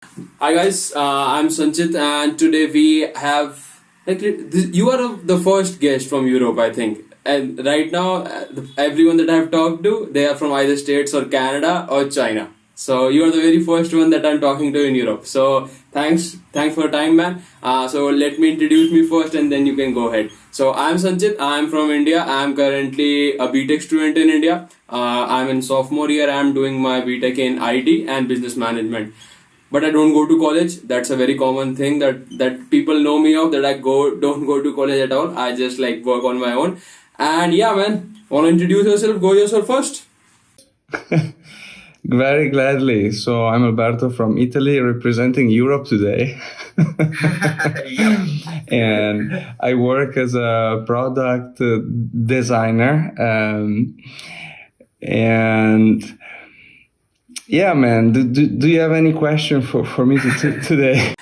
Hi guys, I'm Sanchit, and today we have you are the first guest from Europe, I think. And right now, everyone that I've talked to, they are from either States or Canada or China. So you are the very first one that I'm talking to in Europe. So thanks for your time, man. So let me introduce me first, and then you can go ahead. So I'm Sanchit. I'm from India. I'm currently a BTech student in India. I'm in sophomore year. I'm doing my BTech in IT and business management, but I don't go to college. That's a very common thing that people know me of, that I don't go to college at all. I just like work on my own. And yeah, man, want to introduce yourself? Go yourself first. Very gladly. So I'm Alberto from Italy, representing Europe today. And I work as a product designer. And yeah, man, do you have any question for me today?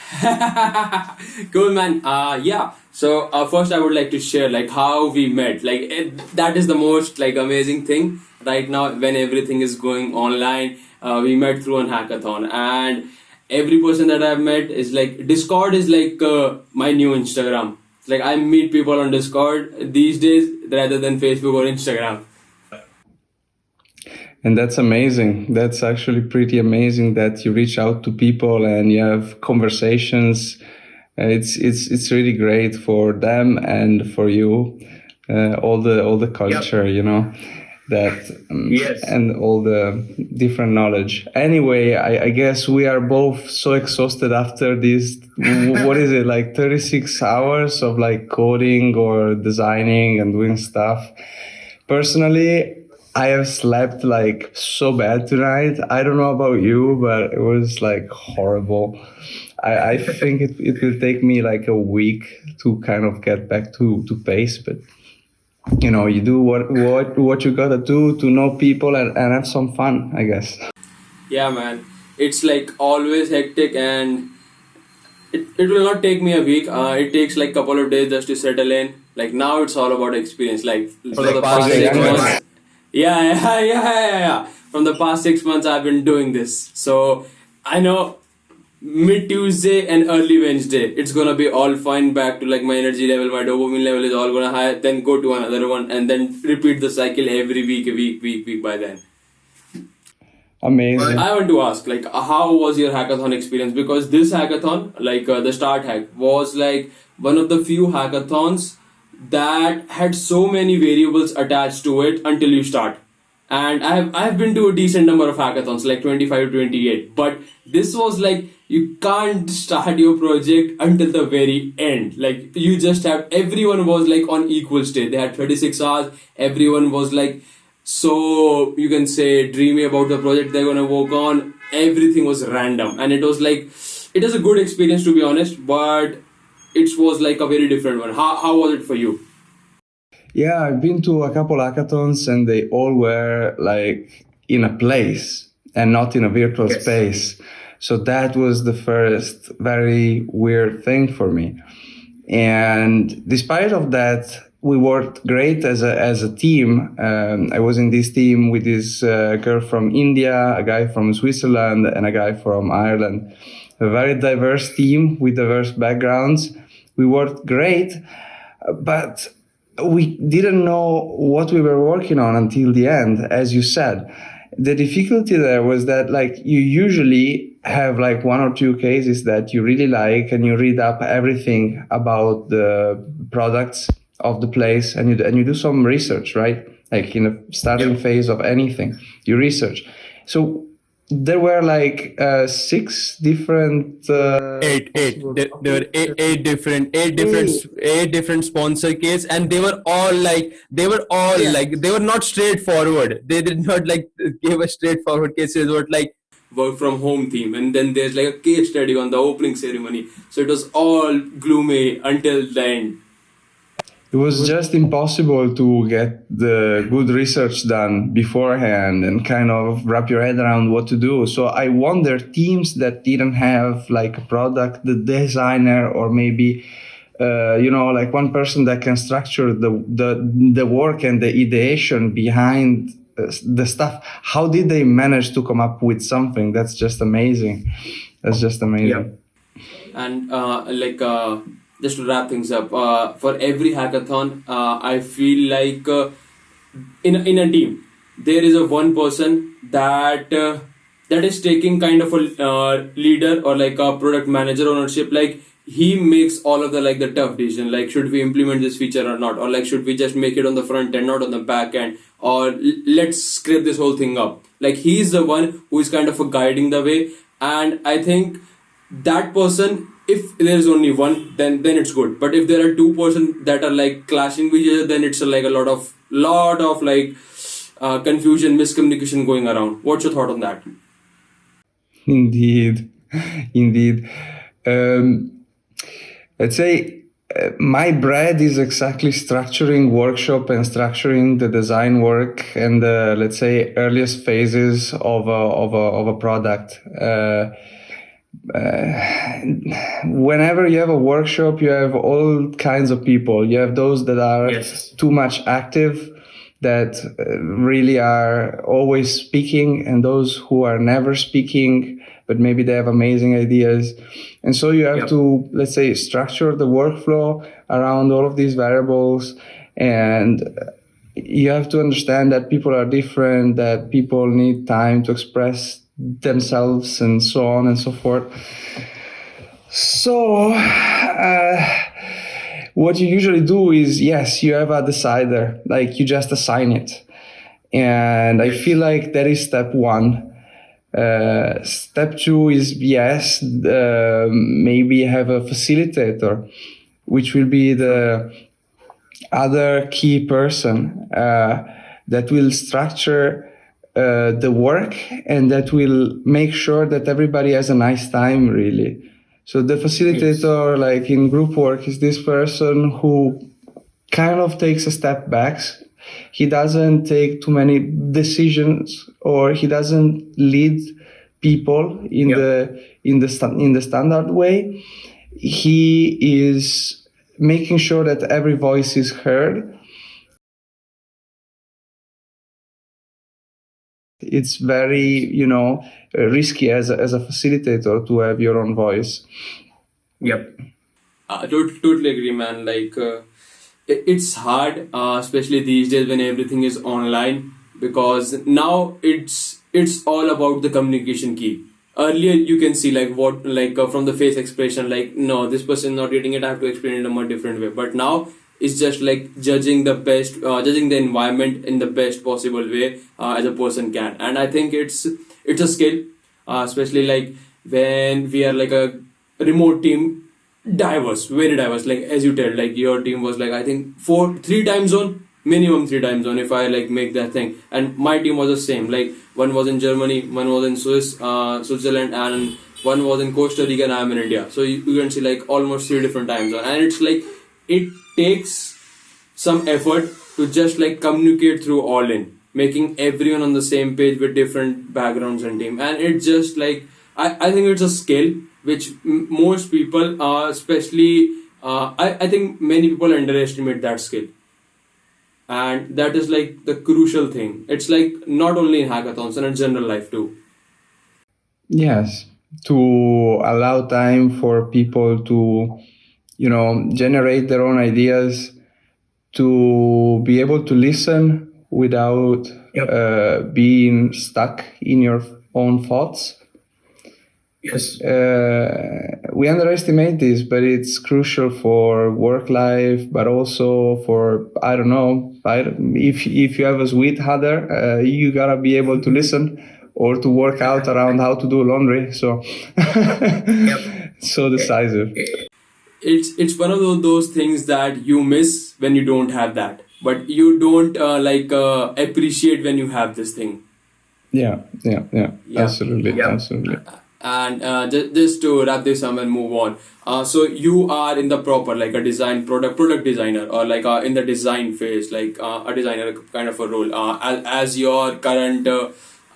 Cool, man. Yeah. So first, I would like to share like how we met. That is the most like amazing thing right now when everything is going online. We met through an hackathon, and every person that I've met is like Discord is like my new Instagram. Like I meet people on Discord these days rather than Facebook or Instagram. And that's amazing. That's actually pretty amazing that you reach out to people and you have conversations. It's really great for them and for you. All the culture, that Yes. and all the different knowledge. Anyway, I guess we are both so exhausted after this. What is it, like 36 hours of like coding or designing and doing stuff? Personally, I have slept like so bad tonight. I don't know about you, but it was like horrible. I think it will take me like a week to kind of get back to pace, but you do what you gotta do to know people and have some fun, I guess. Yeah, man. It's like always hectic, and it will not take me a week. It takes like couple of days just to settle in. Like now it's all about experience. Like for the past the 6 months. youngest. Yeah, yeah. From the past 6 months I've been doing this. So I know mid Tuesday and early Wednesday it's gonna be all fine, back to like my energy level, my dopamine level is all gonna high, then go to another one and then repeat the cycle every week by then. Amazing. I want to ask, like, how was your hackathon experience? Because this hackathon, like the Start Hack, was like one of the few hackathons that had so many variables attached to it until you start. And I've been to a decent number of hackathons, like 25 to 28. But this was like you can't start your project until the very end. Like you just have, everyone was like on equal state. They had 36 hours. Everyone was like, so you can say, dreamy about the project they're gonna work on. Everything was random, and it was like, it was a good experience to be honest, but it was like a very different one. How was it for you? Yeah, I've been to a couple hackathons and they all were like in a place and not in a virtual Yes. space. So that was the first very weird thing for me. And despite of that, we worked great as a team. I was in this team with this girl from India, a guy from Switzerland, and a guy from Ireland. A very diverse team with diverse backgrounds. We worked great, but we didn't know what we were working on until the end, as you said. The difficulty there was that like you usually have like one or two cases that you really like and you read up everything about the products of the place and you do some research, right? Like in the starting phase of anything, you research. So there were like six different Eight. There were eight different sponsor case, and they were all like they were not straightforward. They did not like give a straightforward cases. What like work from home theme, and then there's like a case study on the opening ceremony. So it was all gloomy until the end. it was just impossible to get the good research done beforehand and kind of wrap your head around what to do. So I wonder teams that didn't have like a product, the designer, or maybe like one person that can structure the work and the ideation behind the stuff. How did they manage to come up with something that's just amazing? That's just amazing. And just to wrap things up, for every hackathon, I feel like in a team there is a one person that is taking kind of a leader or like a product manager ownership. Like he makes all of the like the tough decision. Like should we implement this feature or not, or like should we just make it on the front end, not on the back end, or let's scrape this whole thing up. Like he's the one who is kind of guiding the way, and I think that person, if there is only one, then it's good. But if there are two person that are like clashing with each other, then it's like a lot of like confusion, miscommunication going around. What's your thought on that? Indeed, indeed. Um, let's say my bread is exactly structuring workshop and structuring the design work and the, let's say, earliest phases of a product. Whenever you have a workshop, you have all kinds of people. You have those that are too much active, that really are always speaking, and those who are never speaking, but maybe they have amazing ideas. And so you have to, let's say, structure the workflow around all of these variables. And you have to understand that people are different, that people need time to express themselves, and so on and so forth. So what you usually do is, yes, you have a decider, like you just assign it. And I feel like that is step one. Step two is, yes, maybe have a facilitator, which will be the other key person that will structure the work, and that will make sure that everybody has a nice time, really. So the facilitator, like in group work, is this person who kind of takes a step back. He doesn't take too many decisions, or he doesn't lead people in the standard way. He is making sure that every voice is heard. It's very, risky as a facilitator to have your own voice. Totally agree, man. Like it's hard, especially these days when everything is online, because now it's all about the communication key. Earlier you can see like what like from the face expression, like no, this person not getting it, I have to explain it in a more different way. But now it's just like judging the environment in the best possible way as a person can. And I think it's a skill, especially like when we are like a remote team, diverse, very diverse. Like as you tell, like your team was like I think three time zone, minimum three time zone. If I like make that thing, and my team was the same. Like one was in Germany, one was in Switzerland, and one was in Costa Rica, and I'm in India. So you can see like almost three different time zones, and it's like it takes some effort to just like communicate through all in, making everyone on the same page with different backgrounds and team. And it's just like I think it's a skill which most people, especially I think many people underestimate that skill. And that is like the crucial thing. It's like not only in hackathons and in general life too. Yes, to allow time for people to, generate their own ideas, to be able to listen without being stuck in your own thoughts. Yes. We underestimate this, but it's crucial for work life, but also for, I don't know, if you have a sweet Heather, you gotta be able to listen or to work out around how to do laundry. So, so decisive. It's one of those things that you miss when you don't have that, but you don't appreciate when you have this thing. Yeah. Absolutely. And just to wrap this up and move on, so you are in the proper like a design product designer, or like in the design phase, like a designer kind of a role, as your current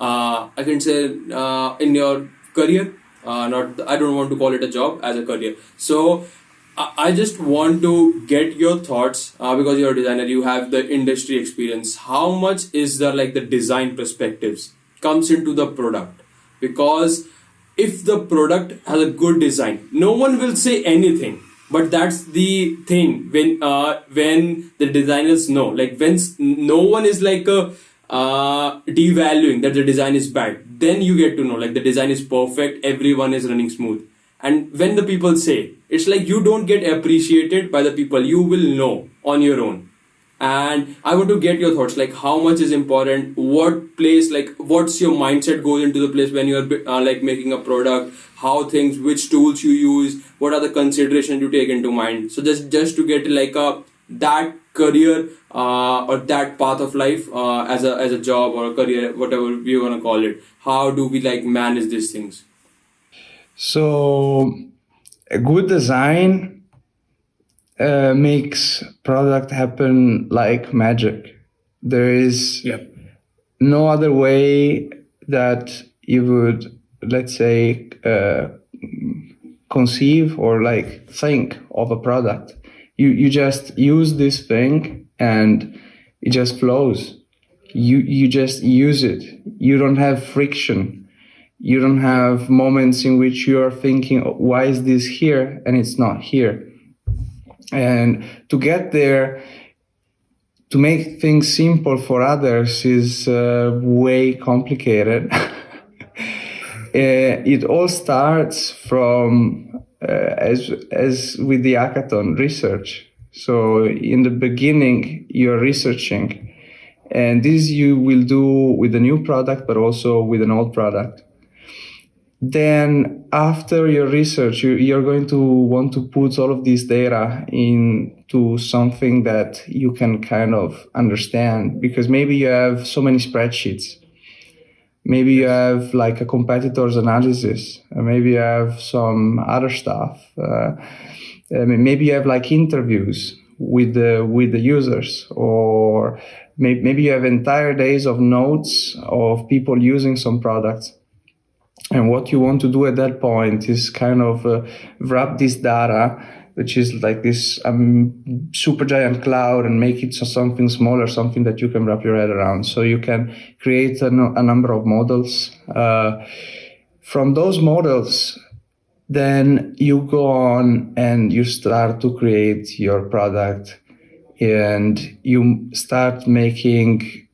I can say in your career, not I don't want to call it a job, as a career. So I just want to get your thoughts, because you're a designer, you have the industry experience. How much is the like the design perspectives comes into the product? Because if the product has a good design, no one will say anything. But that's the thing, when the designers know, like when no one is like devaluing that the design is bad, then you get to know like the design is perfect, everyone is running smooth. And when the people say, it's like you don't get appreciated by the people, you will know on your own. And I want to get your thoughts, like how much is important, what place, like what's your mindset goes into the place when you're like making a product, how things, which tools you use, what are the considerations you take into mind. So just to get like a that career or that path of life as a job or a career, whatever you want to call it, how do we like manage these things? So a good design makes product happen like magic. There is Yeah. no other way that you would, let's say, conceive or like think of a product. You just use this thing and it just flows. You just use it. You don't have friction. You don't have moments in which you are thinking, why is this here and it's not here? And to get there, to make things simple for others is way complicated. It all starts from as with the hackathon research. So in the beginning, you're researching, and this you will do with a new product, but also with an old product. Then after your research, you're going to want to put all of this data into something that you can kind of understand, because maybe you have so many spreadsheets. Maybe you have like a competitor's analysis. Maybe you have some other stuff. Maybe you have like interviews with the users, or maybe you have entire days of notes of people using some products. And what you want to do at that point is kind of wrap this data, which is like this super giant cloud, and make it something smaller, something that you can wrap your head around. So you can create a number of models. From those models, then you go on and you start to create your product, and you start making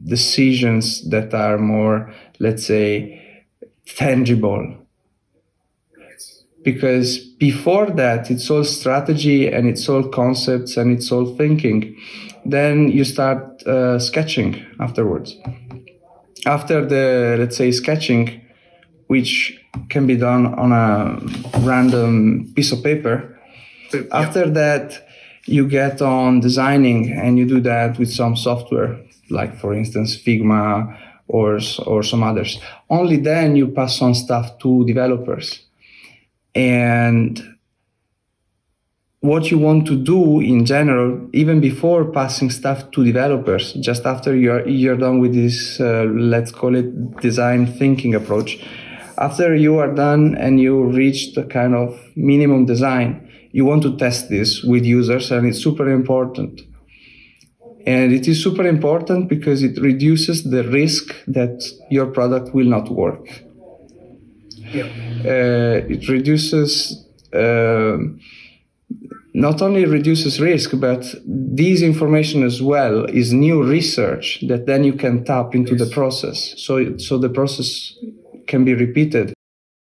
decisions that are more, let's say, tangible. Because before that, it's all strategy and it's all concepts and it's all thinking. Then you start sketching afterwards. After the, let's say, sketching, which can be done on a random piece of paper, after that, you get on designing, and you do that with some software, like for instance, Figma or some others. Only then you pass on stuff to developers. And what you want to do in general, even before passing stuff to developers, just after you're done with this, let's call it design thinking approach, after you are done and you reach the kind of minimum design, you want to test this with users, and it's super important. And it is super important because it reduces the risk that your product will not work. Yeah. It reduces, not only reduces risk, but this information as well is new research that then you can tap into the process. So the process can be repeated.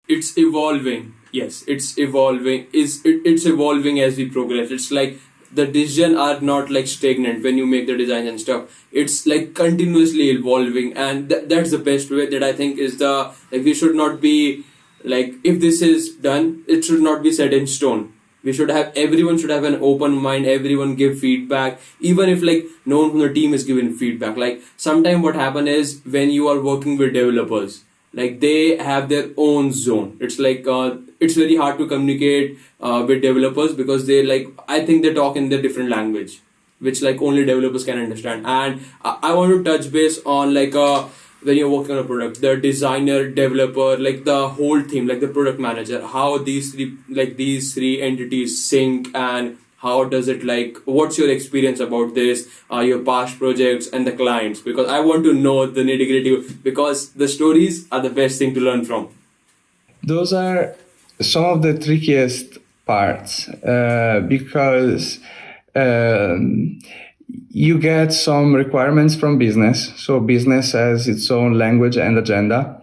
It's evolving. Yes, it's evolving. It's evolving as we progress. It's like the decisions are not like stagnant when you make the designs and stuff. It's like continuously evolving, and that's the best way that I think is the, like, we should not be like, if this is done, it should not be set in stone. Everyone should have an open mind, everyone give feedback, even if like no one from the team is giving feedback. Like sometimes what happen is when you are working with developers, like they have their own zone. It's like it's very hard to communicate with developers, because they like, I think they talk in their different language, which like only developers can understand. And I want to touch base on like when you're working on a product, the designer, developer, like the whole team, like the product manager, how these three entities sync, and how does it, like, what's your experience about this, your past projects and the clients? Because I want to know the nitty gritty, because the stories are the best thing to learn from. those are some of the trickiest parts because you get some requirements from business. So business has its own language and agenda.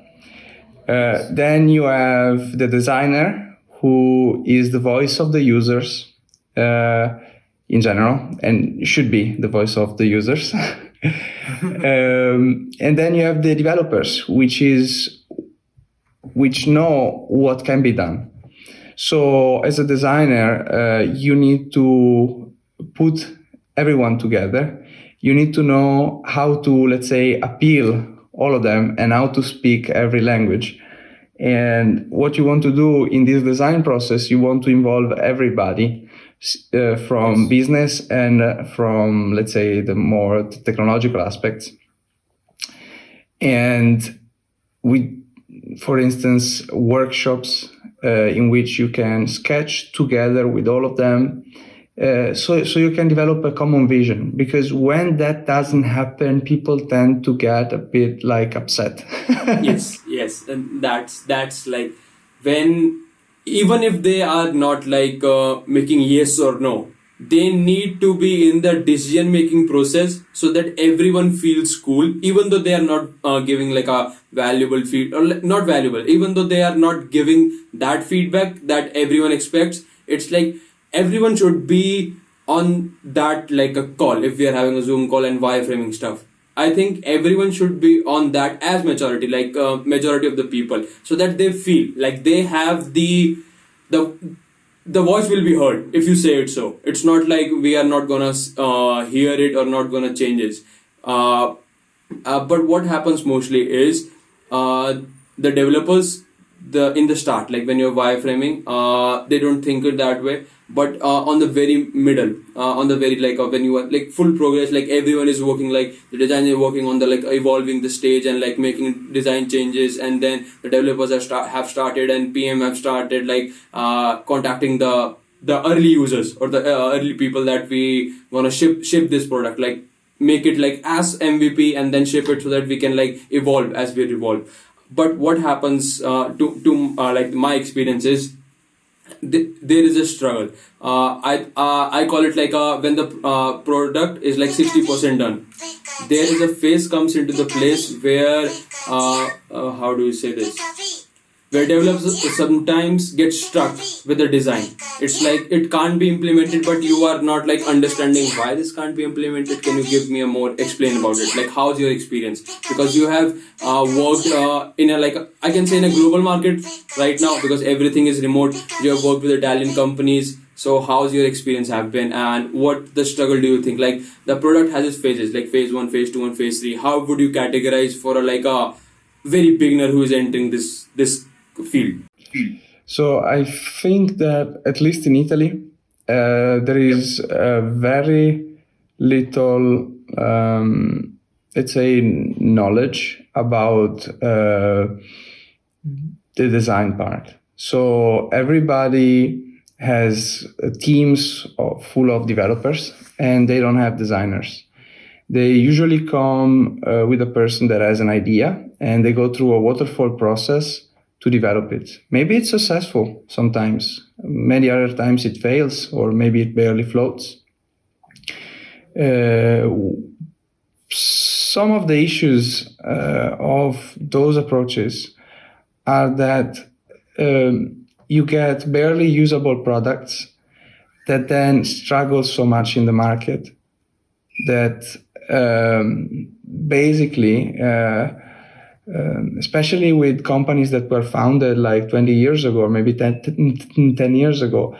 Then you have the designer, who is the voice of the users in general, and should be the voice of the users. And then you have the developers, which know what can be done. So as a designer, you need to put everyone together. You need to know how to, let's say, appeal all of them and how to speak every language. And what you want to do in this design process, you want to involve everybody from business and from, let's say, the more technological aspects. And we, for instance, workshops in which you can sketch together with all of them. So you can develop a common vision, because when that doesn't happen, people tend to get a bit like upset. Yes, and that's like when, even if they are not like making yes or no, they need to be in the decision making process so that everyone feels cool, even though they are not giving like a valuable feed, or not valuable, even though they are not giving that feedback that everyone expects. It's like everyone should be on that, like a call. If we are having a Zoom call and wireframing stuff, I think everyone should be on that as majority, like majority of the people, so that they feel like they have the voice will be heard if you say it. So it's not like we are not gonna hear it or not gonna change it. But what happens mostly is the developers, in the start, like when you're wireframing, they don't think it that way. But on the very middle, on the very like when you are like full progress, like everyone is working, like the designer is working on the like evolving the stage and like making design changes, and then the developers have started, and PM have started like contacting the early users or the early people that we wanna ship this product, like make it like as MVP and then ship it so that we can like evolve as we evolve. But what happens to like my experience is there is a struggle. I call it like when the product is like 60% done, there is a phase comes into the place where how do you say this? Where developers sometimes get stuck with the design. It's like it can't be implemented, but you are not like understanding why this can't be implemented. Can you give me a more explain about it? Like how's your experience? Because you have worked in a like I can say in a global market right now, because everything is remote. You have worked with Italian companies. So how's your experience have been, and what the struggle do you think? Like the product has its phases, like phase 1, phase 2, and phase 3. How would you categorize for a very beginner who is entering this field? So I think that at least in Italy, there is very little, let's say, knowledge about the design part. So everybody has teams full of developers, and they don't have designers. They usually come with a person that has an idea, and they go through a waterfall process to develop it. Maybe it's successful sometimes. Many other times it fails, or maybe it barely floats. Some of the issues of those approaches are that you get barely usable products that then struggle so much in the market that basically especially with companies that were founded like 20 years ago or maybe 10 years ago,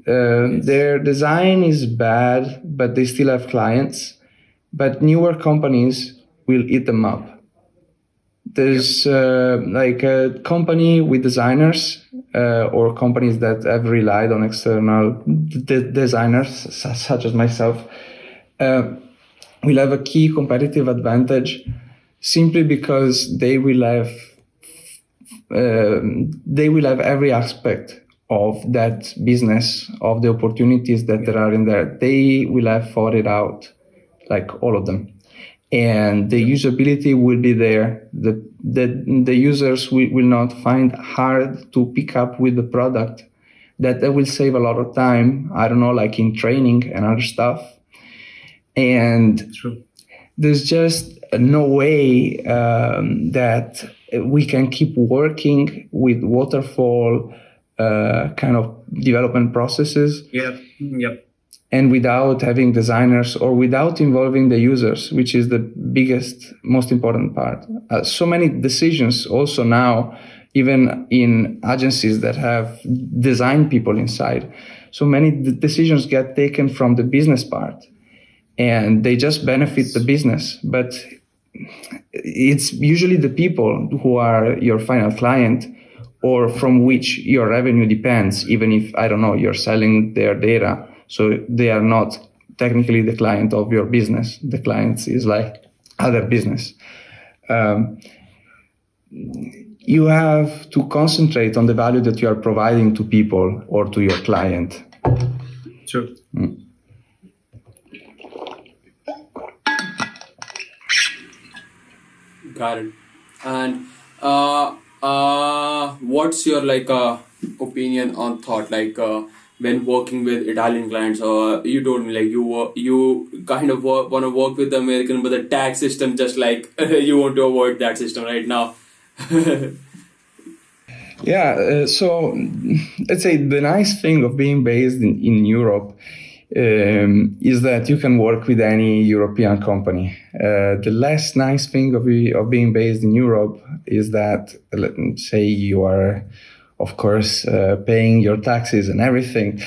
their design is bad, but they still have clients. But newer companies will eat them up. There's like a company with designers or companies that have relied on external designers, such as myself, will have a key competitive advantage simply because they will have every aspect of that business, of the opportunities that there are in there. They will have thought it out, like all of them. and the usability will be there. The users will not find hard to pick up with the product. That will save a lot of time. I don't know, like in training and other stuff. And True. there's just no way that we can keep working with waterfall kind of development processes. Yep. And without having designers or without involving the users, which is the biggest, most important part. So many decisions also now, even in agencies that have design people inside, so many decisions get taken from the business part and they just benefit the business. But it's usually the people who are your final client or from which your revenue depends, even if, I don't know, you're selling their data. So they are not technically the client of your business. The client is like other business. You have to concentrate on the value that you are providing to people or to your client. True. Got it. And what's your opinion on thought when working with Italian clients? You told me you kind of want to work with the American, but the tax system just you want to avoid that system right now. Yeah, so let's say the nice thing of being based in Europe is that you can work with any European company. The less nice thing of being based in Europe is that, let's say you are, of course, paying your taxes and everything.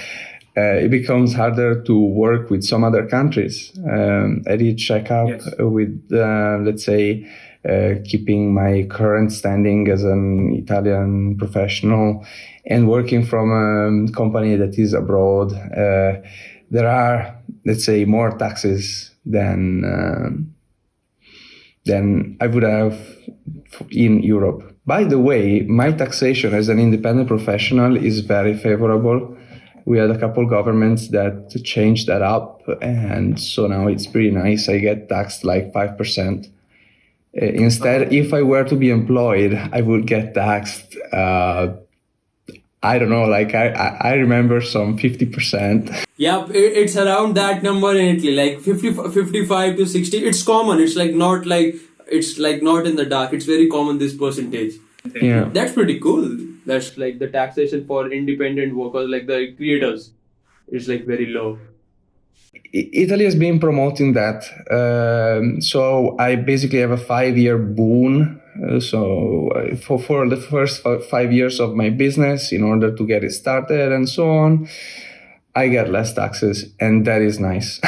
It becomes harder to work with some other countries. I did check out with, let's say, keeping my current standing as an Italian professional and working from a company that is abroad. There are, let's say, more taxes than I would have in Europe. By the way, my taxation as an independent professional is very favorable. We had a couple governments that changed that up, and so now it's pretty nice. I get taxed like 5%. Instead, if I were to be employed, I would get taxed, I don't know, I remember some 50%. Yeah, it's around that number in Italy, 55 to 60. It's common. It's not in the dark. It's very common, this percentage. Yeah. That's pretty cool. That's the taxation for independent workers, the creators. It's very low. Italy has been promoting that. So I basically have a 5-year boon. For the first 5 years of my business, in order to get it started and so on, I get less taxes, and that is nice.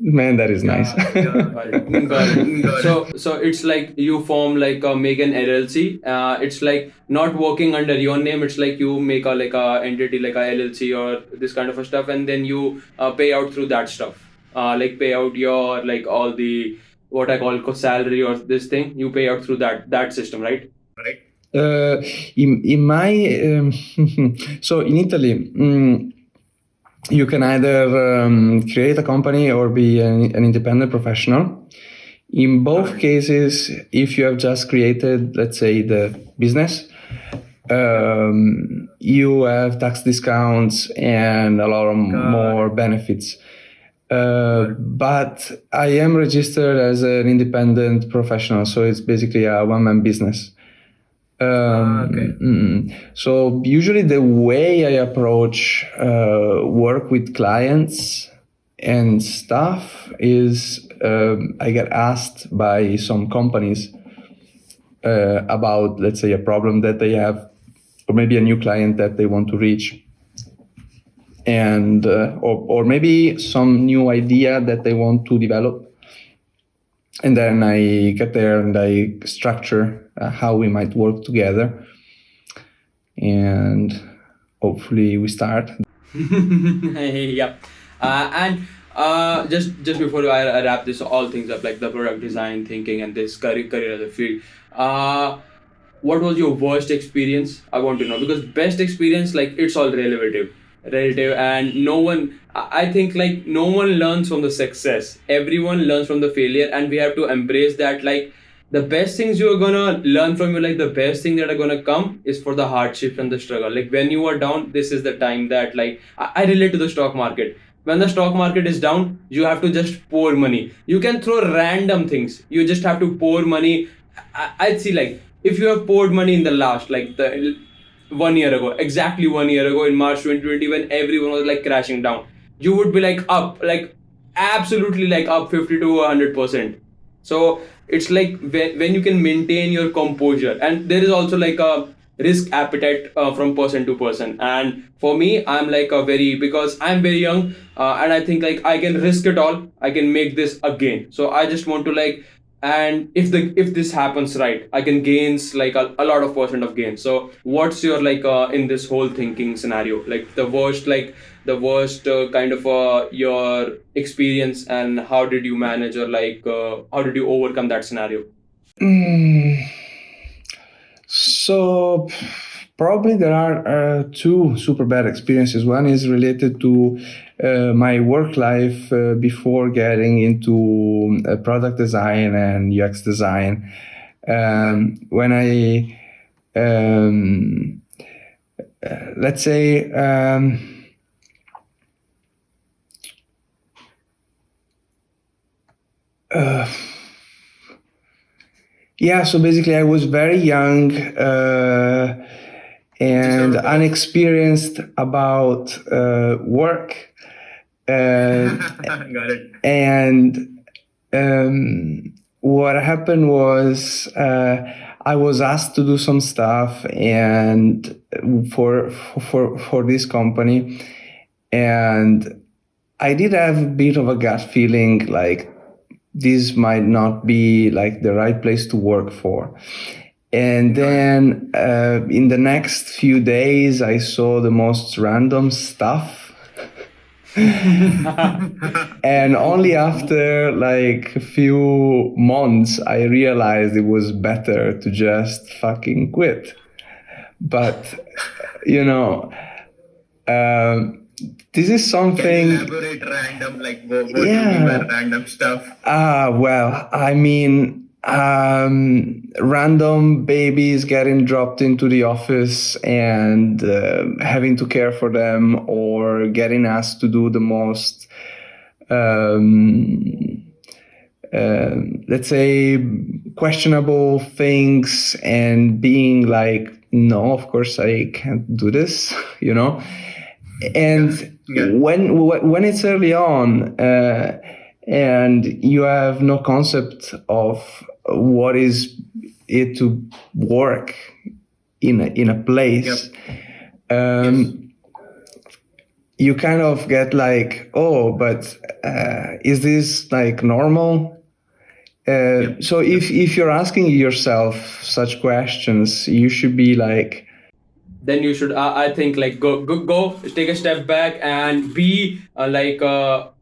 Man, that is nice. Got it. So it's you form make an LLC. It's not working under your name. It's you make a entity like a LLC or this kind of a stuff, and then you pay out through that stuff. Pay out your all the what I call salary or this thing. You pay out through that system, right? In my so in Italy. You can either create a company or be an independent professional. In both cases, if you have just created, let's say, the business, you have tax discounts and a lot of more benefits. But I am registered as an independent professional, so it's basically a one-man business. So usually the way I approach work with clients and stuff is I get asked by some companies about, let's say, a problem that they have, or maybe a new client that they want to reach, and or maybe some new idea that they want to develop. And then I get there and I structure how we might work together, and hopefully we start. Yeah. And just before I wrap this all things up, the product design thinking and this career as a field, what was your worst experience? I want to know, because best experience, it's all relative. relative, and no one, I think like no one learns from the success, everyone learns from the failure, and we have to embrace that. Like the best things you're gonna learn from you, like the best thing that are gonna come is for the hardship and the struggle. Like when you are down, this is the time that, like I relate to the stock market. When the stock market is down, you have to just pour money. You can throw random things, you just have to pour money. I'd see, like if you have poured money in the last, like the 1 year ago, exactly 1 year ago in March 2020, when everyone was like crashing down, you would be like up, like absolutely like up 50 to 100%. So it's like when you can maintain your composure, and there is also like a risk appetite from person to person. And for me, I'm like a very, because I'm very young, and I think like I can risk it all, I can make this again. So I just want to like, and if this happens right, I can gains like a lot of percent of gain. So what's your like in this whole thinking scenario, like the worst, like the worst kind of your experience, and how did you manage, or like how did you overcome that scenario? So probably there are two super bad experiences. One is related to my work life before getting into product design and UX design. When I, let's say, yeah, so basically I was very young and unexperienced about work. Got it. And what happened was I was asked to do some stuff and for this company, and I did have a bit of a gut feeling like this might not be like the right place to work for. And then in the next few days, I saw the most random stuff. And only after like a few months, I realized it was better to just fucking quit. But, you know, this is something. Can you elaborate random, like what do you mean by random stuff? Well, I mean, random babies getting dropped into the office and having to care for them, or getting asked to do the most, let's say, questionable things, and being like, no, of course I can't do this, you know. And when it's early on and you have no concept of what is it to work in a place, you kind of get like, oh, but is this like normal? So if you're asking yourself such questions, you should be like, then you should, I think like go take a step back and be take a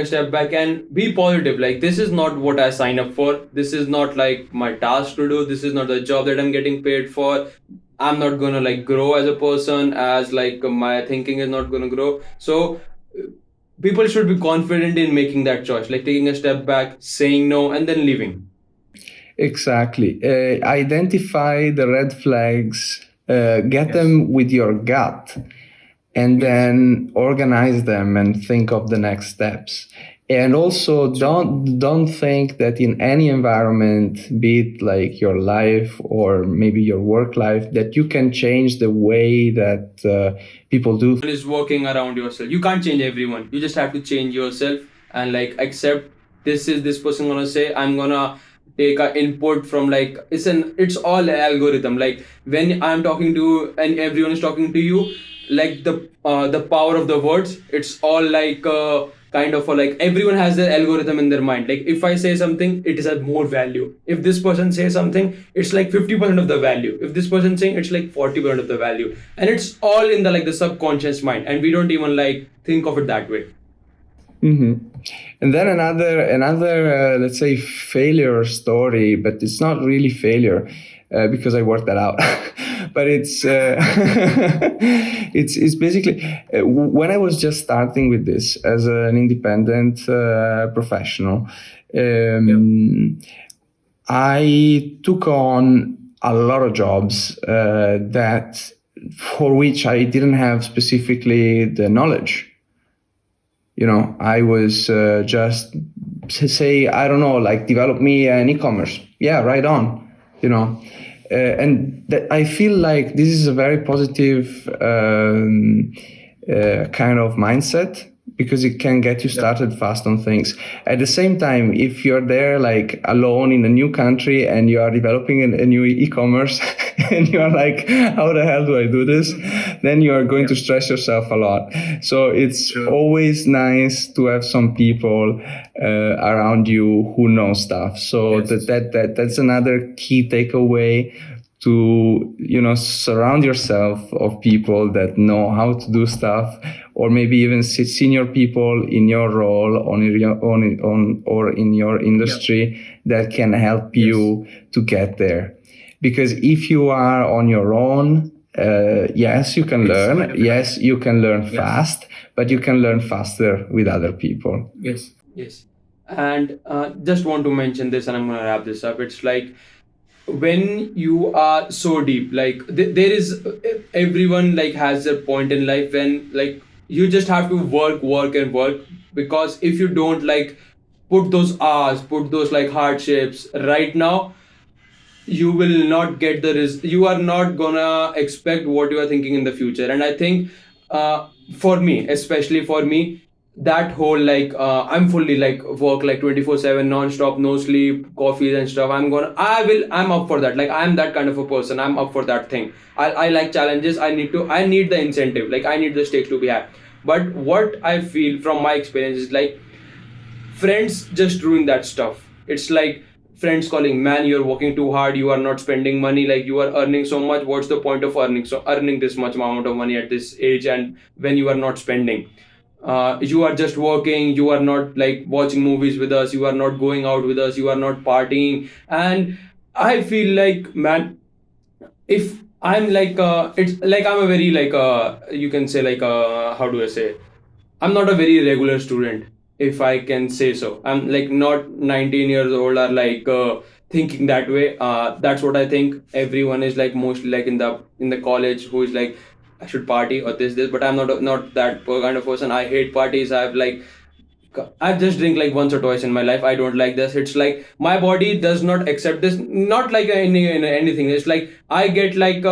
step back and be positive. Like this is not what I sign up for, this is not like my task to do, this is not the job that I'm getting paid for. I'm not gonna like grow as a person, as like my thinking is not gonna grow. So people should be confident in making that choice, like taking a step back, saying no, and then leaving. Exactly. Identify the red flags, get them with your gut, and then organize them and think of the next steps. And also don't think that in any environment, be it like your life or maybe your work life, that you can change the way that people do. Is working around yourself. You can't change everyone. You just have to change yourself and like accept this is this person gonna say. I'm gonna take a input from like it's all algorithm. Like when I'm talking to and everyone is talking to you, like the power of the words. It's all like kind of like everyone has their algorithm in their mind. Like if I say something, it is at more value. If this person says something, it's like 50% of the value. If this person saying, it's like 40% of the value. And it's all in the like the subconscious mind, and we don't even like think of it that way. Mm-hmm. And then another let's say failure story, but it's not really failure. because I worked that out. But it's basically when I was just starting with this as an independent professional. I took on a lot of jobs that for which I didn't have specifically the knowledge. I was just say, I don't know, like develop me an e-commerce. Yeah, right on. And that I feel like this is a very positive kind of mindset, because it can get you started fast on things. At the same time, if you're there like alone in a new country and you are developing a new e-commerce and you are like, how the hell do I do this? Then you are going to stress yourself a lot. So it's always nice to have some people around you who know stuff. So that's another key takeaway, to surround yourself of people that know how to do stuff, or maybe even senior people in your role or in your industry that can help you to get there. Because if you are on your own, yes, you can learn. Yes, you can learn fast, but you can learn faster with other people. Yes. And just want to mention this, and I'm gonna wrap this up. It's like when you are so deep, like there is everyone like has a point in life when like you just have to work and work, because if you don't like put those hours, put those like hardships right now, you will not get you are not gonna expect what you are thinking in the future. And I think for me, especially for me, that whole like I'm fully like work like 24/7 non-stop, no sleep, coffees and stuff. I'm up for that. Like I'm that kind of a person. I'm up for that thing. I like challenges. I need the incentive. Like I need the stakes to be high. But what I feel from my experience is like friends just ruin that stuff. It's like friends calling, man, you're working too hard, you are not spending money, like you are earning so much, what's the point of earning this much amount of money at this age, and when you are not spending, you are just working, you are not like watching movies with us, you are not going out with us, you are not partying. And I feel like, man, if I'm like it's like I'm a very like you can say like how do I say, I'm not a very regular student, if I can say so. I'm like not 19 years old or like thinking that way. That's what I think. Everyone is like mostly like in the college who is like, I should party or this. But I'm not that kind of person. I hate parties. I just drink like once or twice in my life. I don't like this. It's like my body does not accept this. Not like anything. It's like I get like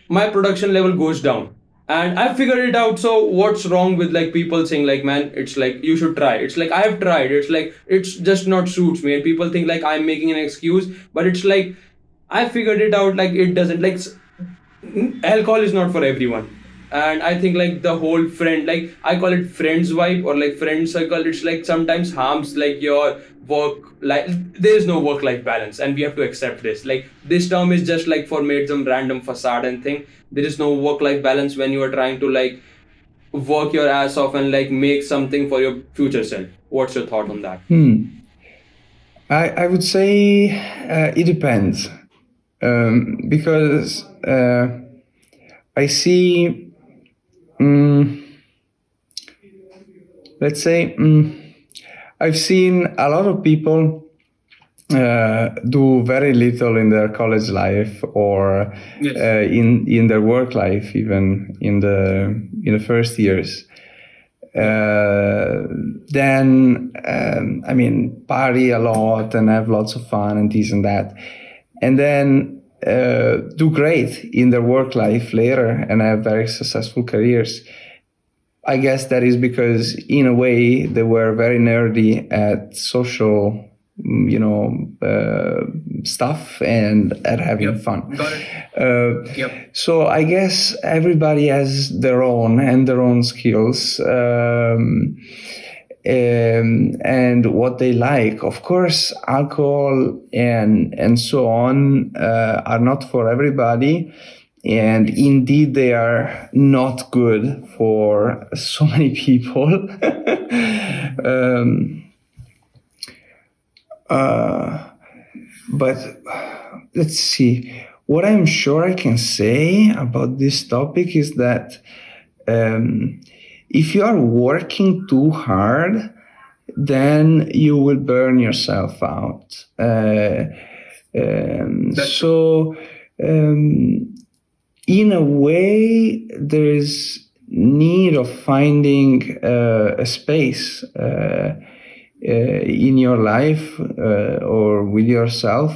my production level goes down, and I figured it out. So what's wrong with like people saying like, man, it's like you should try. It's like I have tried. It's like it's just not suits me, and people think like I'm making an excuse, but it's like I figured it out. Like it doesn't like alcohol is not for everyone. And I think like the whole friend, like I call it friends vibe or like friend circle, it's like sometimes harms like your work life. There is no work life balance, and we have to accept this. Like this term is just like for made some random facade and thing. There is no work life balance when you are trying to like work your ass off and like make something for your future self. What's your thought on that? I would say it depends, because I see, let's say, I've seen a lot of people do very little in their college life, or in their work life, even in the first years. Then I mean, party a lot and have lots of fun and this and that, and then do great in their work life later and have very successful careers. I guess that is because in a way they were very nerdy at social stuff and at having fun. Got it. So I guess everybody has their own skills, and what they like. Of course, alcohol and so on are not for everybody. And indeed, they are not good for so many people. But let's see. what I'm sure I can say about this topic is that if you are working too hard, then you will burn yourself out. So, in a way, there is need of finding a space in your life or with yourself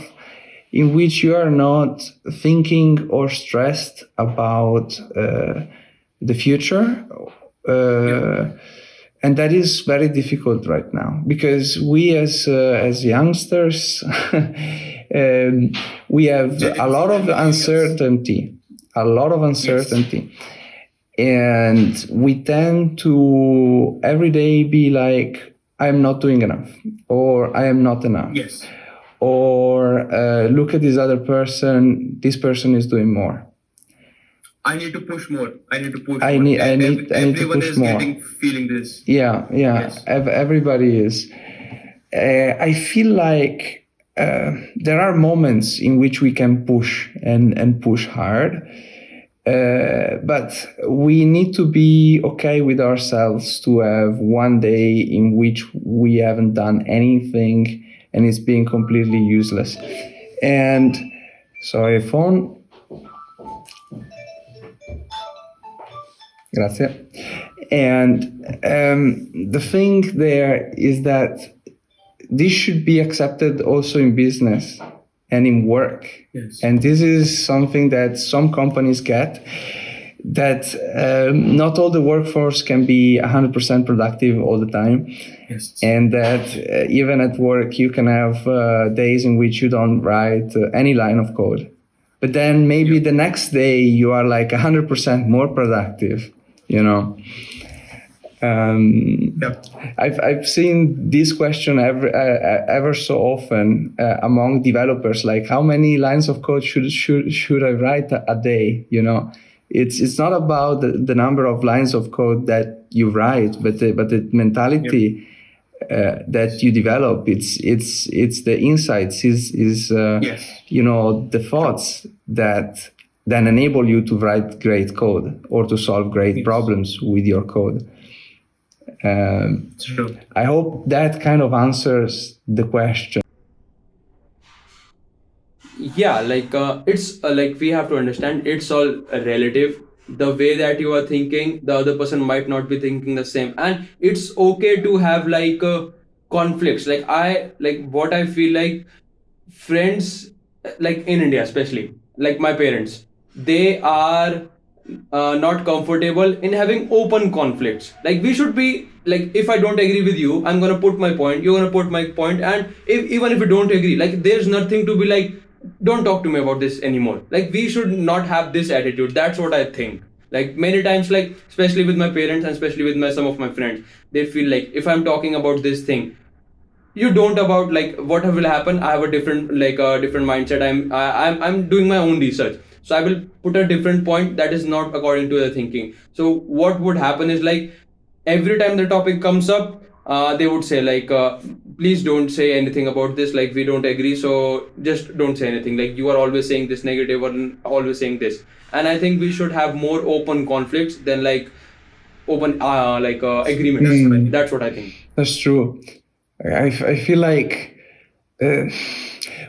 in which you are not thinking or stressed about the future. And that is very difficult right now because we as youngsters, we have a lot of uncertainty, and we tend to every day be like, I'm not doing enough, or I am not enough. Yes. Or look at this other person, this person is doing more. I need to push more. I need to push I more. need to Everyone push is more. feeling this. Yeah. Yes. Everybody is. I feel like there are moments in which we can push and push hard. But we need to be okay with ourselves to have one day in which we haven't done anything and it's being completely useless. And sorry, phone. Grazie. And the thing there is that this should be accepted also in business and in work. Yes. And this is something that some companies get, that not all the workforce can be 100% productive all the time. Yes. And that even at work you can have days in which you don't write any line of code. But then maybe the next day you are like 100% more productive, you know. I've seen this question ever so often among developers, like how many lines of code should I write a day? You know, it's not about the number of lines of code that you write, but the mentality that you develop. It's the insights, is you know, the thoughts that then enable you to write great code or to solve great problems with your code. True. I hope that kind of answers the question. Yeah, like it's like we have to understand it's all relative. The way that you are thinking, the other person might not be thinking the same, and it's okay to have like conflicts. Like what I feel like friends, like in India especially, like my parents, they are not comfortable in having open conflicts. Like we should be like, if I don't agree with you, I'm gonna put my point, you're gonna put my point, and even if we don't agree, like there's nothing to be like, don't talk to me about this anymore. Like we should not have this attitude. That's what I think. Like many times, like especially with my parents and especially with some of my friends, they feel like if I'm talking about this thing, you don't about like what will happen. I have a different different mindset. I'm doing my own research, so I will put a different point that is not according to their thinking. So what would happen is like every time the topic comes up, they would say like please don't say anything about this, like we don't agree, so just don't say anything, like you are always saying this negative or always saying this. And I think we should have more open conflicts than like open agreements. That's what I think. That's true. I feel like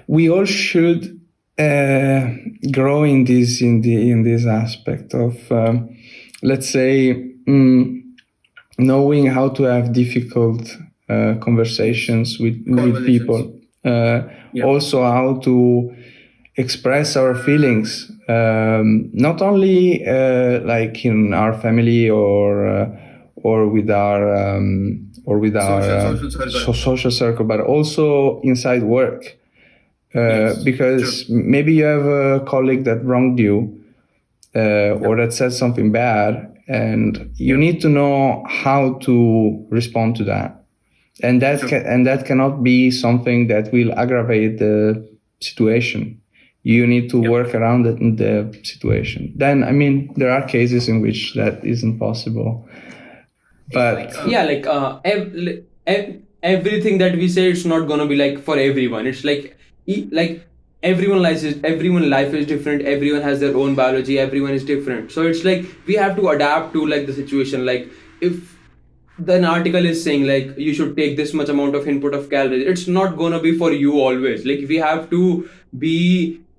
we all should grow in this aspect of let's say knowing how to have difficult conversations with people. Also how to express our feelings, not only like in our family or with our social circle, but also inside work. Because maybe you have a colleague that wronged you or that said something bad, and you need to know how to respond to that. And that cannot be something that will aggravate the situation. You need to work around the situation. Then, I mean, there are cases in which that isn't possible. But everything that we say, it's not gonna be like for everyone. It's like everyone life is different, everyone has their own biology, everyone is different. So it's like we have to adapt to like the situation. Like if an article is saying like you should take this much amount of input of calories, it's not gonna be for you always. Like we have to be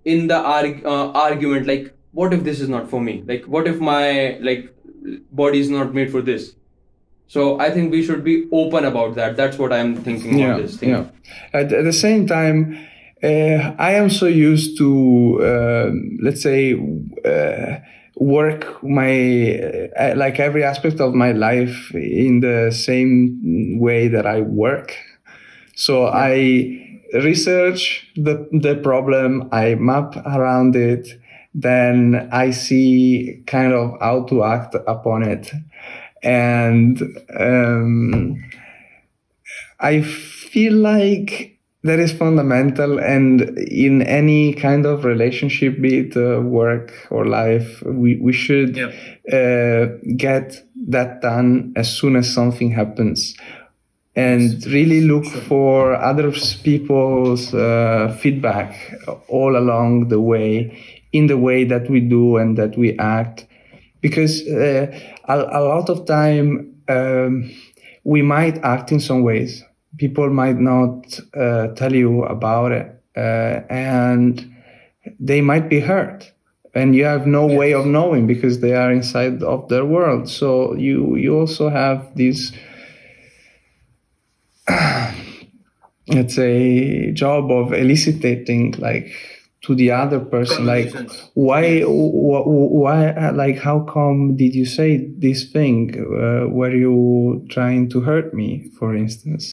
in the argument, like what if this is not for me, like what if my like body is not made for this. So I think we should be open about that. That's what I'm thinking on Yeah, this thing. yeah. At the same time, I am so used to, let's say, work my like every aspect of my life in the same way that I work. So I research the problem, I map around it, then I see kind of how to act upon it, and I feel like that is fundamental, and in any kind of relationship, be it work or life, we should get that done as soon as something happens, and really look for other people's feedback all along the way, in the way that we do and that we act, because a lot of time we might act in some ways. People might not tell you about it, and they might be hurt, and you have no way of knowing because they are inside of their world. So you also have this, let's say, job of eliciting, like, to the other person, like, why, like, how come did you say this thing? Were you trying to hurt me, for instance?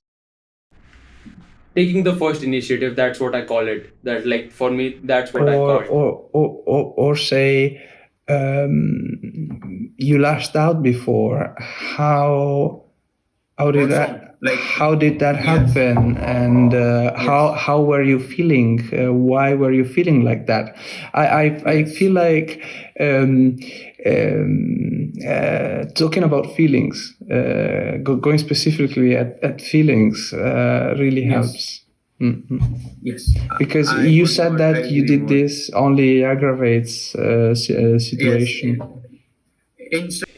Taking the first initiative, that's what I call it. That like for me, that's what I call it. Or say, you lashed out before. How did that? Like, How did that happen? And how were you feeling? Why were you feeling like that? I feel like talking about feelings, going specifically at feelings, really helps. Mhm. yes. Because I you could said not that you agree did more. this only aggravates situation.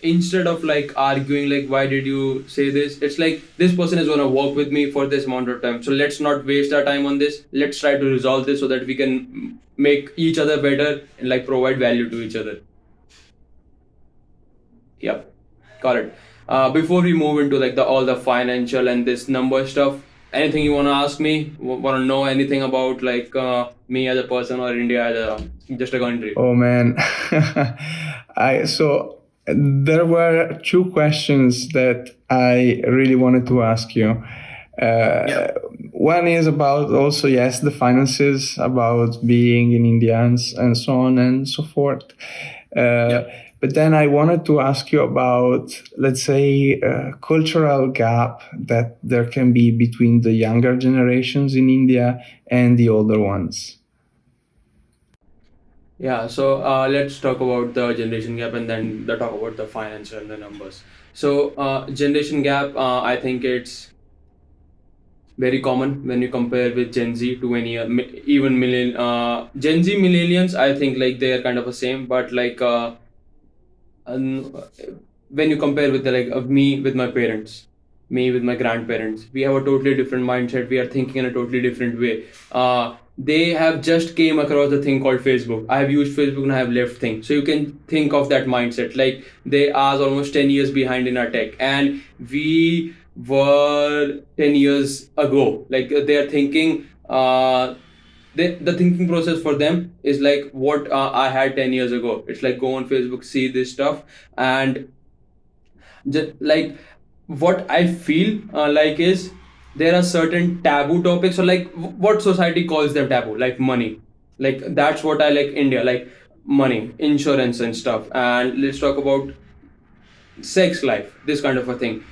Instead of like arguing like why did you say this, it's like this person is going to work with me for this amount of time, so let's not waste our time on this. Let's try to resolve this so that we can make each other better and like provide value to each other. Yep, got it. Before we move into like the all the financial and this number stuff, anything you want to ask me? Want to know anything about like me as a person or India as a just a country? Oh man, so there were two questions that I really wanted to ask you. One is about also, yes, the finances, about being in India and so on and so forth. But then I wanted to ask you about, let's say, cultural gap that there can be between the younger generations in India and the older ones. Yeah, so let's talk about the generation gap and then talk about the financial and the numbers. So generation gap, I think it's very common when you compare with Gen Z to any even Gen Z millennials. I think like they are kind of the same, but like and when you compare with the like of me with my parents, me with my grandparents, we have a totally different mindset. We are thinking in a totally different way. They have just came across the thing called Facebook. I have used Facebook and I have left thing, so you can think of that mindset. Like they are almost 10 years behind in our tech, and we were 10 years ago. Like they are thinking the thinking process for them is like what I had 10 years ago. It's like go on Facebook, see this stuff, and just like what I feel like is there are certain taboo topics, or like what society calls them taboo, like money. Like that's what I like India, like money, insurance, and stuff. And let's talk about sex life, this kind of a thing.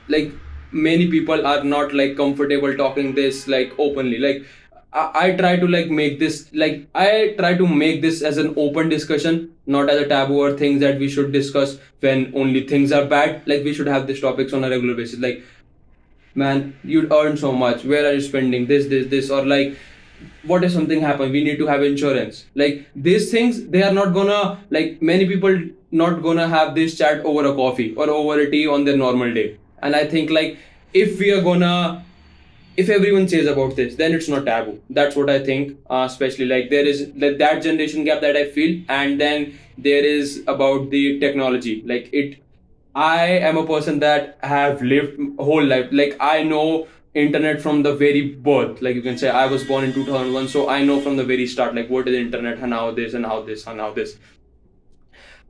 Like many people are not like comfortable talking this like openly. Like I try to like make this like I try to make this as an open discussion, not as a taboo or things that we should discuss when only things are bad. Like we should have these topics on a regular basis. Like man, you earn so much, where are you spending this, or like what if something happen, we need to have insurance. Like these things, they are not gonna, like many people not gonna have this chat over a coffee or over a tea on their normal day. And I think like if we are gonna, if everyone says about this, then it's not taboo. That's what I think. Especially like there is that generation gap that I feel, and then there is about the technology. Like it, I am a person that have lived whole life. Like I know internet from the very birth. Like you can say I was born in 2001, so I know from the very start like what is internet and how this and how this and how this.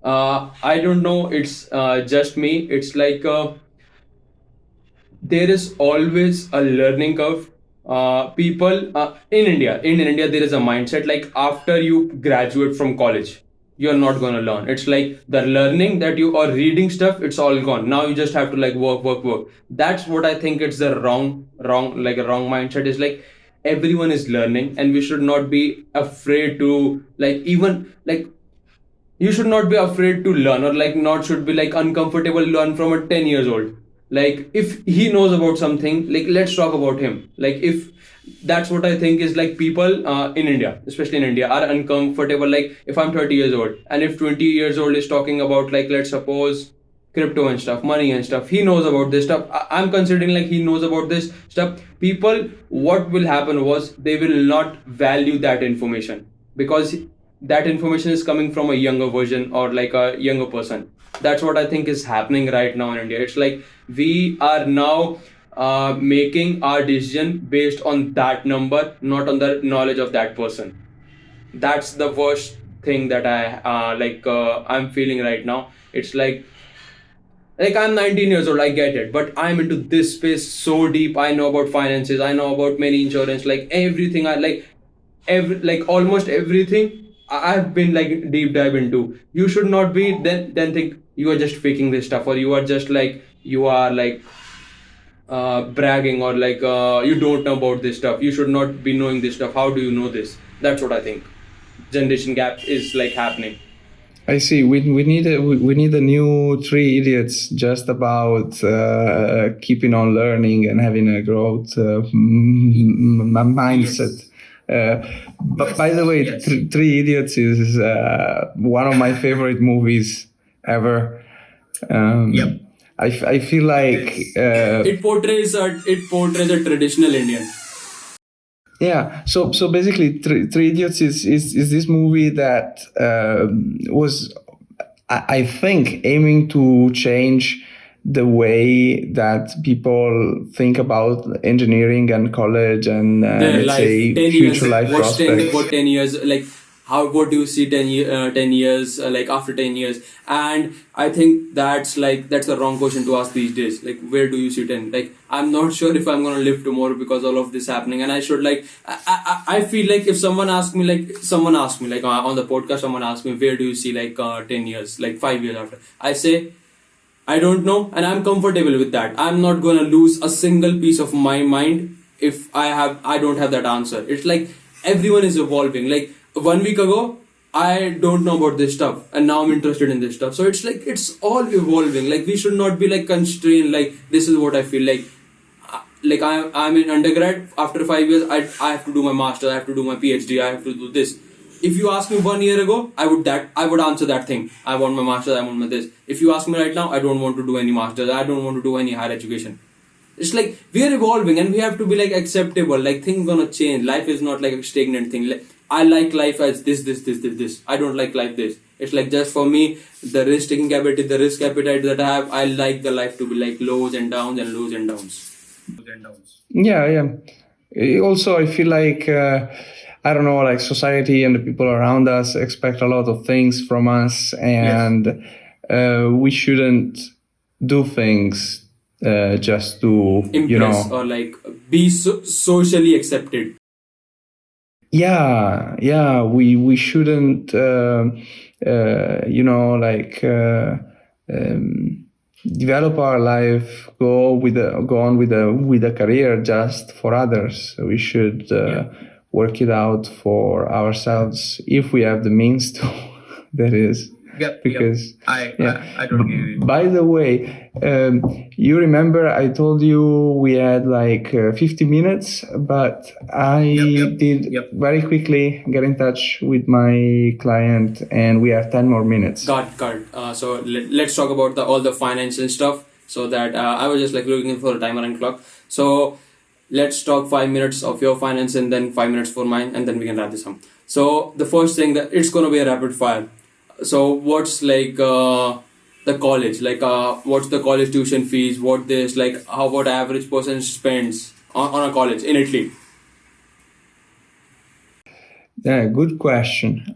I don't know. It's just me. It's like. There is always a learning curve. People in India, there is a mindset like after you graduate from college, you're not gonna learn. It's like the learning that you are reading stuff, it's all gone. Now you just have to like work, work, work. That's what I think. It's the like a wrong mindset. Is like everyone is learning, and we should not be afraid to like even like you should not be afraid to learn, or like not should be like uncomfortable learn from a 10 years old. Like if he knows about something, like let's talk about him. Like if that's what I think is like people in India, especially in India, are uncomfortable. Like if I'm 30 years old and if 20 years old is talking about like let's suppose crypto and stuff, money and stuff, he knows about this stuff. I'm considering like he knows about this stuff. People, what will happen was they will not value that information because that information is coming from a younger version or like a younger person. That's what I think is happening right now in India. It's like we are now making our decision based on that number, not on the knowledge of that person. That's the worst thing that I'm feeling right now. It's like I'm 19 years old, I get it, but I'm into this space so deep. I know about finances, I know about many insurance, like everything. I like every like almost everything I've been like deep dive into. You should not be then think you are just faking this stuff, or you are just like you are like bragging, or like you don't know about this stuff. You should not be knowing this stuff. How do you know this? That's what I think. Generation gap is like happening. I see. We need a new Three Idiots just about keeping on learning and having a growth mindset. But by the way, Yes. Three Idiots is one of my favorite movies ever. Yep. I feel like It portrays a traditional Indian. yeah. So basically, Three Idiots is this movie that was I think aiming to change the way that people think about engineering and college and Their let's life, say 10 years, future life what's 10, prospects. what 10 years, like how, what do you see 10 years, like after 10 years? And I think that's the wrong question to ask these days. Like where do you see 10? Like I'm not sure if I'm gonna live tomorrow because all of this happening. And I should like I feel like if someone asked me like on the podcast, someone asked me where do you see like 10 years, like 5 years after, I say I don't know, and I'm comfortable with that. I'm not gonna lose a single piece of my mind if I don't have that answer. It's like everyone is evolving. Like 1 week ago, I don't know about this stuff, and now I'm interested in this stuff. So it's like it's all evolving. Like we should not be like constrained. Like this is what I feel like. I'm in undergrad. After 5 years, I have to do my master. I have to do my PhD. I have to do this. If you ask me 1 year ago, I would answer that thing. I want my master's, I want my this. If you ask me right now, I don't want to do any master's, I don't want to do any higher education. It's like we are evolving and we have to be like acceptable. Like things gonna change. Life is not like a stagnant thing. Like, I like life as this. I don't like life this. It's like just for me, the risk taking capacity, the risk appetite that I have, I like the life to be like lows and downs and lows and downs. Yeah, yeah. Also, I feel like I don't know, like society and the people around us expect a lot of things from us, and we shouldn't do things just to Impress or like be socially accepted. yeah, we shouldn't develop our life, go on with a career just for others. We should work it out for ourselves if we have the means to. That is. Yep. because yeah. I totally agree. By the way, you remember I told you we had like 50 minutes, but I did very quickly get in touch with my client, and we have 10 more minutes. Got. So let's talk about all the financial stuff. So that I was just like looking for a timer and clock. So let's talk 5 minutes of your finance and then 5 minutes for mine, and then we can wrap this up. So the first thing, that it's gonna be a rapid fire. So what's like the college? Like what's the college tuition fees? What this like? How what average person spends on a college in Italy? Yeah, good question.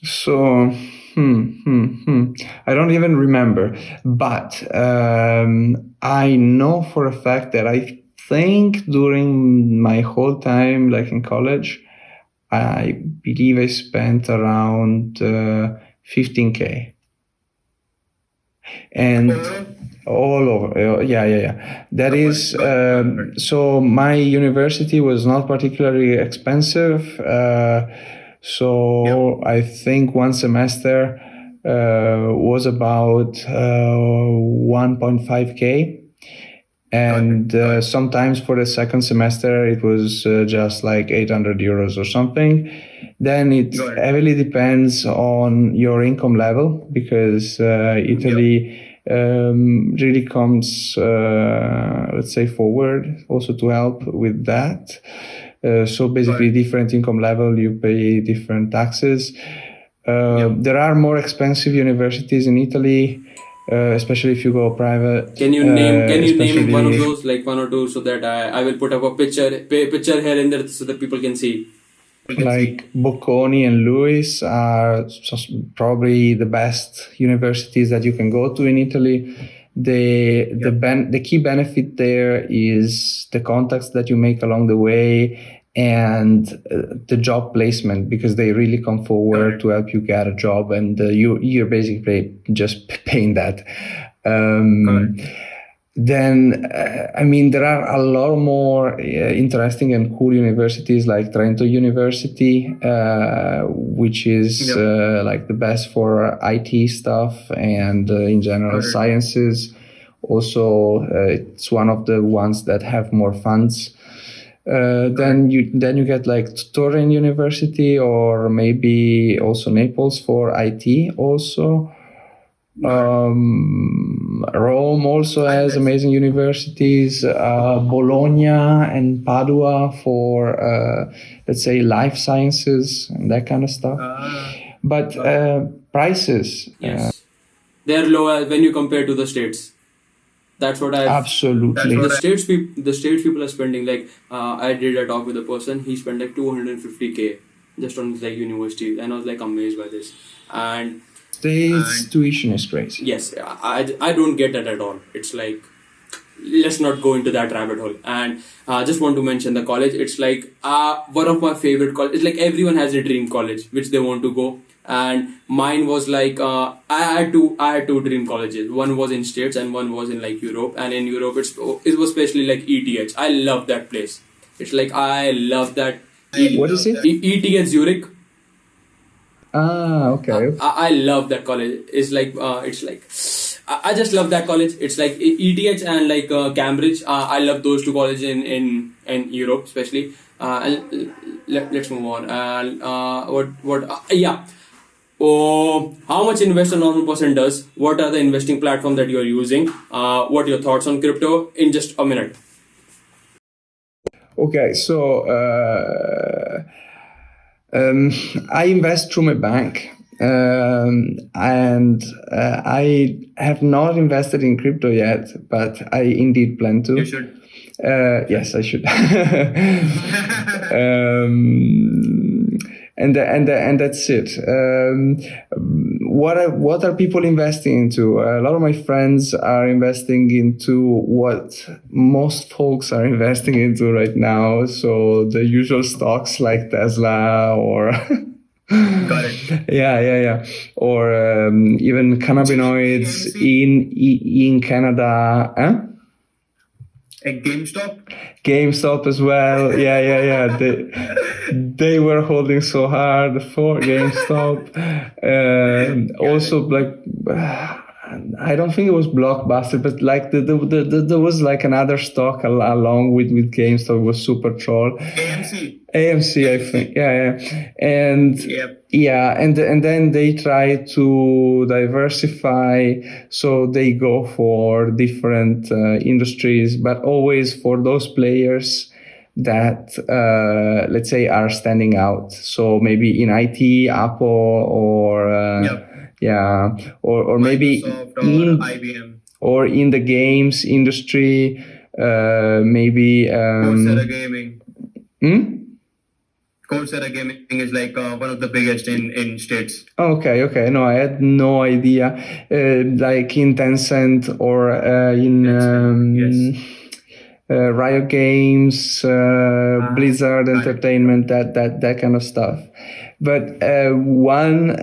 So, I don't even remember, but I know for a fact that I think during my whole time, like in college, I believe I spent around 15K. And all over, yeah. That is, so my university was not particularly expensive. So I think one semester was about 1.5K. And sometimes for the second semester, it was just like 800 euros or something. Then it heavily depends on your income level, because Italy really comes, let's say, forward also to help with that. So basically, different income level, you pay different taxes. There are more expensive universities in Italy, especially if you go private. Can you name one of those, like one or two, so that I will put up a picture here in there so that people can see. Like Bocconi and Lewis are probably the best universities that you can go to in Italy. The key benefit there is the contacts that you make along the way and the job placement, because they really come forward to help you get a job, and you're basically just paying that. Then, I mean, there are a lot more interesting and cool universities like Trento University, which is like the best for IT stuff and in general sciences. Also, it's one of the ones that have more funds. Then you get like Turin University, or maybe also Naples for IT also. Rome also has amazing universities, Bologna and Padua for, let's say, life sciences and that kind of stuff. But prices, yes, they're lower when you compare to the states. That's what I absolutely. The states people are spending, like I did a talk with a person. He spent like 250K just on his like university, and I was like amazed by this. And States tuition is crazy. Yes, I don't get that at all. It's like, let's not go into that rabbit hole. And I just want to mention the college. It's like one of my favorite college. It's like everyone has a dream college which they want to go. And mine was like I had two dream colleges. One was in States and one was in like Europe. And in Europe, it was especially like ETH. I love that place. It's like I love that. What is it? ETH Zurich. Okay. I love that college. It's like I just love that college. It's like ETH and like Cambridge. I love those two colleges in Europe, especially. And let's move on. How much invest a normal person does? What are the investing platforms that you are using? What are your thoughts on crypto in just a minute? Okay, so I invest through my bank, and I have not invested in crypto yet, but I indeed plan to. You should. Yes, I should. And that's it. What are people investing into? A lot of my friends are investing into what most folks are investing into right now. So the usual stocks like Tesla or Got it. yeah, or even cannabinoids in Canada. At GameStop. GameStop as well. Yeah. They were holding so hard for GameStop. Also, like, I don't think it was Blockbuster, but like there was like another stock along with GameStop. It was super troll. AMC, I think. Yeah. And Yep. yeah, and then they try to diversify, so they go for different industries, but always for those players that let's say are standing out. So maybe in IT, Apple, or Yep. yeah, or maybe Microsoft or in IBM. or in the games industry, maybe. Coursera Gaming. Hmm? Coursera Gaming is like one of the biggest in states. Okay. No, I had no idea. Like in Tencent or in Yes. Riot Games, Blizzard Got it. Entertainment, that kind of stuff. But one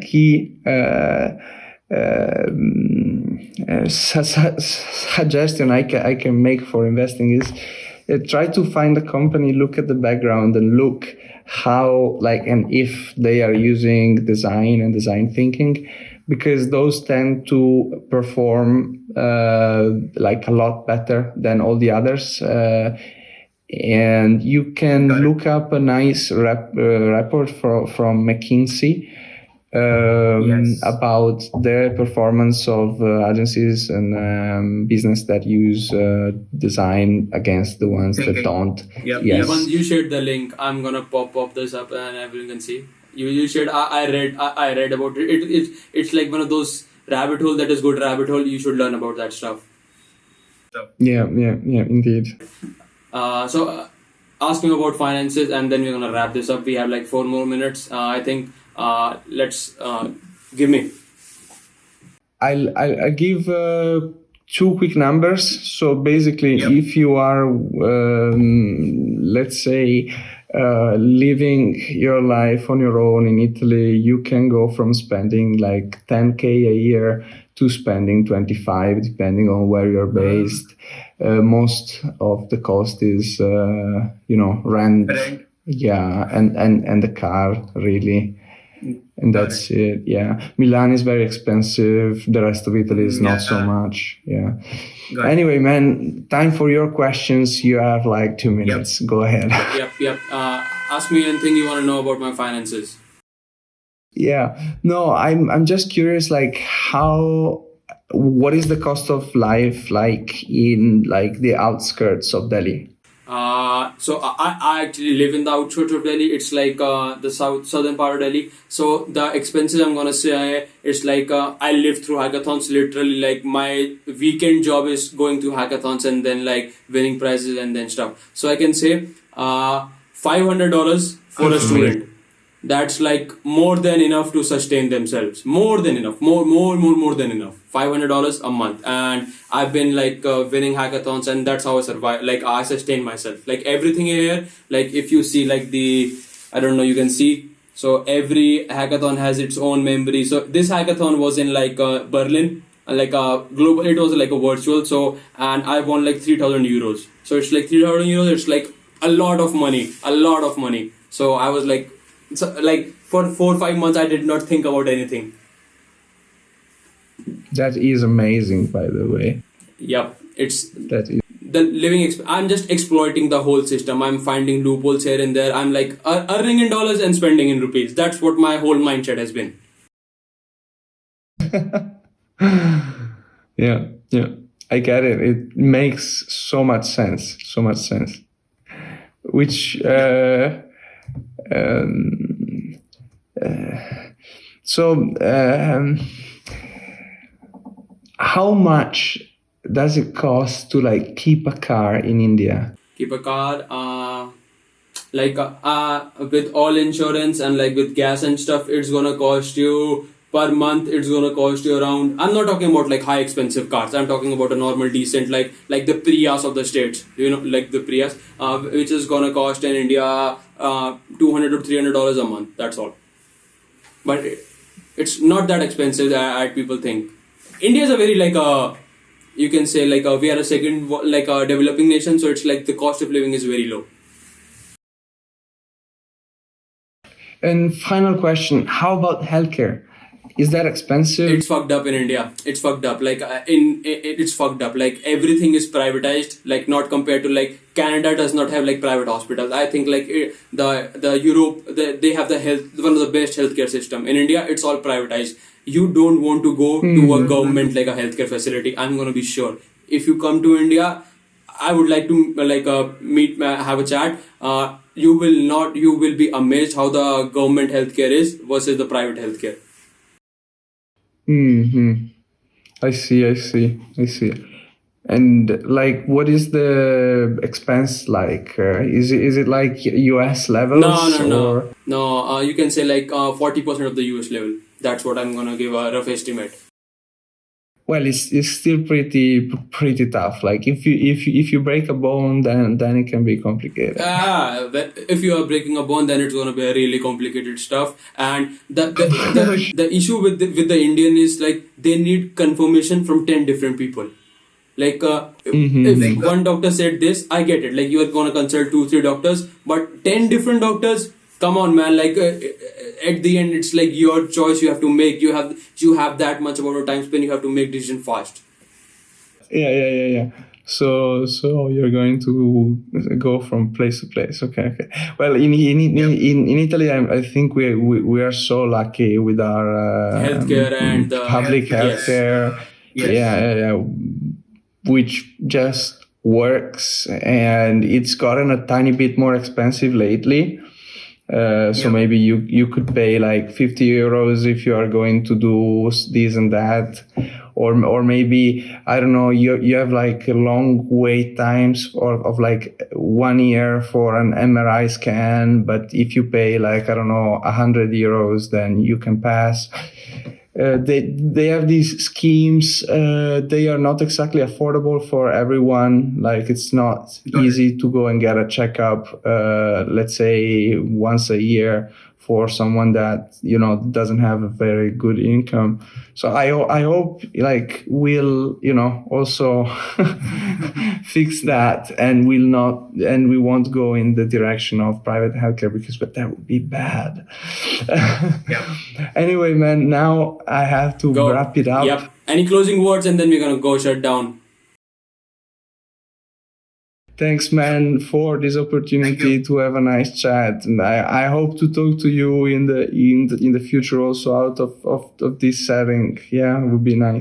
key suggestion I can make for investing is try to find a company, look at the background, and look how, like, and if they are using design and design thinking, because those tend to perform like a lot better than all the others. And you can Got it. look up a nice report from McKinsey Yes. about the performance of agencies and business that use design against the ones that Thinking. don't. Yep. Yes. Once you shared the link, I'm gonna pop this up and everyone can see. You shared. I read about it. It's like one of those rabbit hole that is good rabbit hole. You should learn about that stuff. Yeah, indeed. So asking about finances, and then we're gonna wrap this up. We have like 4 more minutes. I think. Let's give me. I'll give 2 quick numbers. So basically, Yep. if you are, let's say, living your life on your own in Italy, you can go from spending like 10K a year to spending 25, depending on where you're based. Most of the cost is, rent. Rent. Yeah, and the car, really. And that's it. Yeah, Milan is very expensive. The rest of Italy is not so much. Yeah. Got it. Anyway, man, time for your questions. You have like 2 minutes. Go ahead. Yep. Ask me anything you want to know about my finances. Yeah. No, I'm just curious, like what is the cost of life like in like the outskirts of Delhi? So I actually live in the outskirts of Delhi. It's like the southern part of Delhi. So the expenses I'm gonna say, it's like I live through hackathons. Literally, like my weekend job is going to hackathons and then like winning prizes and then stuff. So I can say $500 for a student. That's like more than enough to sustain themselves. More than enough. More than enough. $500 a month. And I've been like winning hackathons, and that's how I survive. Like I sustain myself. Like everything here, like if you see like I don't know, you can see. So every hackathon has its own memory. So this hackathon was in like Berlin, like a global, it was like a virtual. So, and I won like 3,000 euros. So it's like 3,000 euros. It's like a lot of money. So I was like, for 4 or 5 months, I did not think about anything. That is amazing, by the way. Yep, That is. the living. I'm just exploiting the whole system. I'm finding loopholes here and there. I'm like earning in dollars and spending in rupees. That's what my whole mindset has been. Yeah, I get it. It makes so much sense. Which how much does it cost to like keep a car in India? Keep a car, with all insurance and like with gas and stuff, it's gonna cost you per month. It's gonna cost you around. I'm not talking about like high expensive cars. I'm talking about a normal, decent, like the Prius of the states. Like the Prius, which is gonna cost in India $200 to $300 a month. That's all. But it's not that expensive as people think. India is a very like you can say like we are a second like a developing nation, so it's like the cost of living is very low. And final question, how about healthcare? Is that expensive? It's fucked up in India. It's fucked up. Like it's fucked up. Like everything is privatized. Like not compared to like Canada does not have like private hospitals. I think like the Europe they have the one of the best healthcare system. In India, it's all privatized. You don't want to go to a government like a healthcare facility. I'm gonna be sure. If you come to India, I would like to like meet have a chat. You will be amazed how the government healthcare is versus the private healthcare. I see. And like, what is the expense like? Is it like US levels or? No. You can say like 40% of the US level. That's what I'm gonna give a rough estimate. Well, it's still pretty tough. Like if you break a bone, then it can be complicated. If you are breaking a bone, then it's gonna be a really complicated stuff. And the issue with the Indian is like they need confirmation from 10 different people. Like if one doctor said this, I get it. Like you are gonna consult 2-3 doctors, but 10 different doctors. Come on, man! Like at the end, it's like your choice. You have to make. You have that much amount of time spent. You have to make decision fast. Yeah. So you're going to go from place to place. Okay. Well, in Italy, I think we are so lucky with our healthcare and public healthcare. Yes. Yeah. Which just works, and it's gotten a tiny bit more expensive lately. So maybe you could pay like 50 euros if you are going to do this and that, or maybe I don't know, you have like long wait times of like 1 year for an MRI scan, but if you pay like I don't know 100 euros, then you can pass. They have these schemes. They are not exactly affordable for everyone. Like it's not easy to go and get a checkup, let's say once a year for someone that doesn't have a very good income. So I hope like we'll also fix that, and we won't go in the direction of private healthcare but that would be bad. Anyway, man, now I have to wrap it up. Yep. Any closing words, and then we're gonna go shut down. Thanks, man, for this opportunity to have a nice chat. And I hope to talk to you in the future also out of this setting. Yeah, it would be nice.